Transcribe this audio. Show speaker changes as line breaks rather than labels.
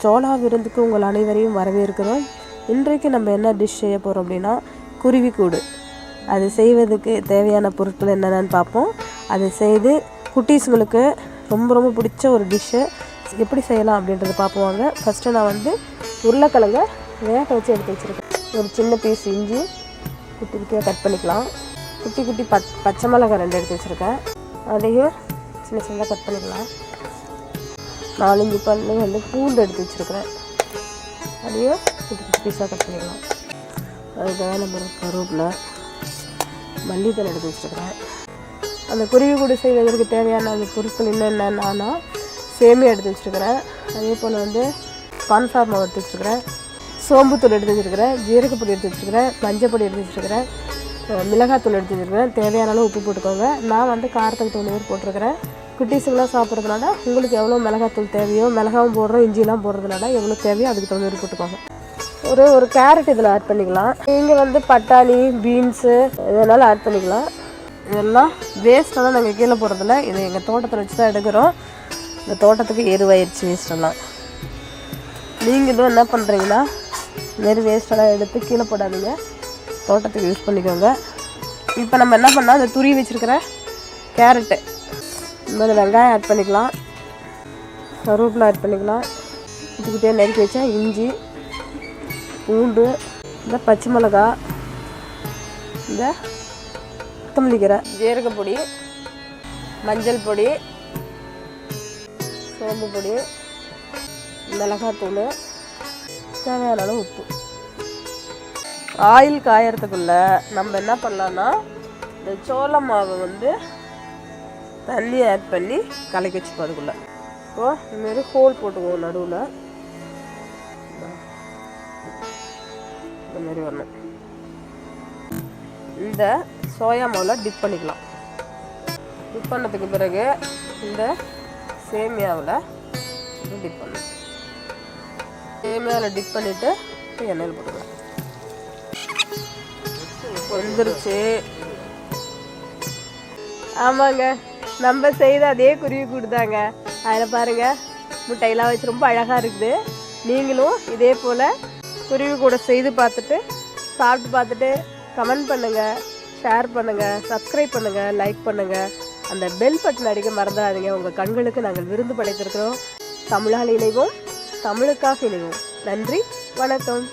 சோளா விருந்துக்கு உங்கள் அனைவரையும் வரவேற்கிறோம். இன்றைக்கு நம்ம என்ன டிஷ் செய்ய போகிறோம் அப்படின்னா குருவிக்கூடு. அது செய்வதுக்கு தேவையான பொருட்கள் என்னென்னு பார்ப்போம். அதை செய்து குட்டீஸுங்களுக்கு ரொம்ப ரொம்ப பிடிச்ச ஒரு டிஷ்ஷு எப்படி செய்யலாம் அப்படின்றத பார்ப்போங்க. ஃபஸ்ட்டு நான் உருளைக்கிழங்க வேக வச்சு எடுத்து வச்சுருக்கேன். ஒரு சின்ன பீஸ் இஞ்சி குட்டி குட்டியாக கட் பண்ணிக்கலாம். குட்டி குட்டி பச்சை மிளகாய் 2 எடுத்து வச்சுருக்கேன். அதையும் சின்ன சின்னதாக கட் பண்ணிக்கலாம். 4-5 பல்லு பூண்டு எடுத்து வச்சுருக்கிறேன். அதையும் குட்டி குட்டி பீஸாக கட் பண்ணிக்கலாம். அதுக்காக நம்ம கருவேப்பிலை மல்லித்தலை எடுத்து வச்சுருக்கிறேன். அந்த குருவிக்கூடு செய்வதற்கு தேவையான அந்த பொருட்கள் என்னென்னா சேமியா எடுத்து வச்சுருக்கிறேன். அதே போல் கான்ஃப்ளவர் மாவு எடுத்து வச்சுருக்கிறேன். சோம்புத்தூள் எடுத்து வச்சுருக்கிறேன். ஜீரகப்பொடி எடுத்து வச்சுருக்கிறேன். மஞ்சப்பொடி எடுத்து வச்சுருக்கிறேன். மிளகாத்தூள் எடுத்து வச்சுருக்கிறேன். தேவையான அளவு உப்பு போட்டுக்கோங்க. நான் காரத்துக்கு தகுந்த மாதிரி போட்டிருக்கிறேன். குட்டீஸுங்களாம் சாப்பிட்றதுனால உங்களுக்கு எவ்வளோ மிளகாத்தூள் தேவையோ, மிளகாவும் போடுறோம், இஞ்சிலாம் போடுறதுனால எவ்வளோ தேவையோ அதுக்கு தகுந்த மாதிரி போட்டுக்கோங்க. ஒரு கேரட் இதில் ஆட் பண்ணிக்கலாம். நீங்கள் பட்டாணி, பீன்ஸு இதனால் ஆட் பண்ணிக்கலாம். இதெல்லாம் வேஸ்ட்டெல்லாம் நாங்கள் கீழே போடுறதில்ல. இதை எங்கள் தோட்டத்தில் வச்சு தான் எடுக்கிறோம். இந்த தோட்டத்துக்கு எருவாயிடுச்சு வேஸ்ட்டெல்லாம். நீங்களும் என்ன பண்ணுறீங்கன்னா இதுமாரி வேஸ்ட்டெல்லாம் எடுத்து கீழே போடாதீங்க, தோட்டத்துக்கு யூஸ் பண்ணிக்கோங்க. இப்போ நம்ம என்ன பண்ணால் அந்த துருவி வச்சுருக்கிற கேரட்டு, இந்த வெங்காயம் ஆட் பண்ணிக்கலாம். கருவேப்பிலை ஆட் பண்ணிக்கலாம். குட்டி குட்டியாக நறுக்கி வச்சா இஞ்சி, பூண்டு, இந்த பச்சை மிளகா, இந்த கொத்தமல்லிக்கீரை, ஜீரகப்பொடி, மஞ்சள் பொடி, சோம்பு பொடி, மிளகாத்தூள், தேவையான அளவு உப்பு. ஆயில் காயறதுக்குள்ளே நம்ம என்ன பண்ணலான்னா இந்த சோள மாவை தண்ணி ஆட் பண்ணி கலக்கி வச்சுப்போம். அதுக்குள்ளே இப்போது இதுமாரி ஹோல் போட்டுக்குவோம் நடுவில். இந்தமாரி வரணும். இந்த சோயா மாவில் டிப் பண்ணிக்கலாம். டிப் பண்ணதுக்கு பிறகு இந்த சேமியாவில் டிப் பண்ணணும். சேமியாவில் டிப் பண்ணிவிட்டு எண்ணெயில் போட்டுக்கலாம். வந்துருச்சு. ஆமாங்க, நம்ம செய்த அதே குருவிக்கூடு தாங்க. அதில் பாருங்கள் முட்டையெல்லாம் வச்சு ரொம்ப அழகாக இருக்குது. நீங்களும் இதே போல் குருவிக்கூடை செய்து பார்த்துட்டு சாப்பிட்டு பார்த்துட்டு கமெண்ட் பண்ணுங்கள், ஷேர் பண்ணுங்கள், சப்ஸ்கிரைப் பண்ணுங்கள், லைக் பண்ணுங்கள். அந்த பெல் பட்டன் அடிக்க மறந்துடாதீங்க. உங்கள் கண்களுக்கு நாங்கள் விருந்து படைத்திருக்கிறோம். தமிழால் இணைவோம், தமிழுக்காக இணைவோம். நன்றி, வணக்கம்.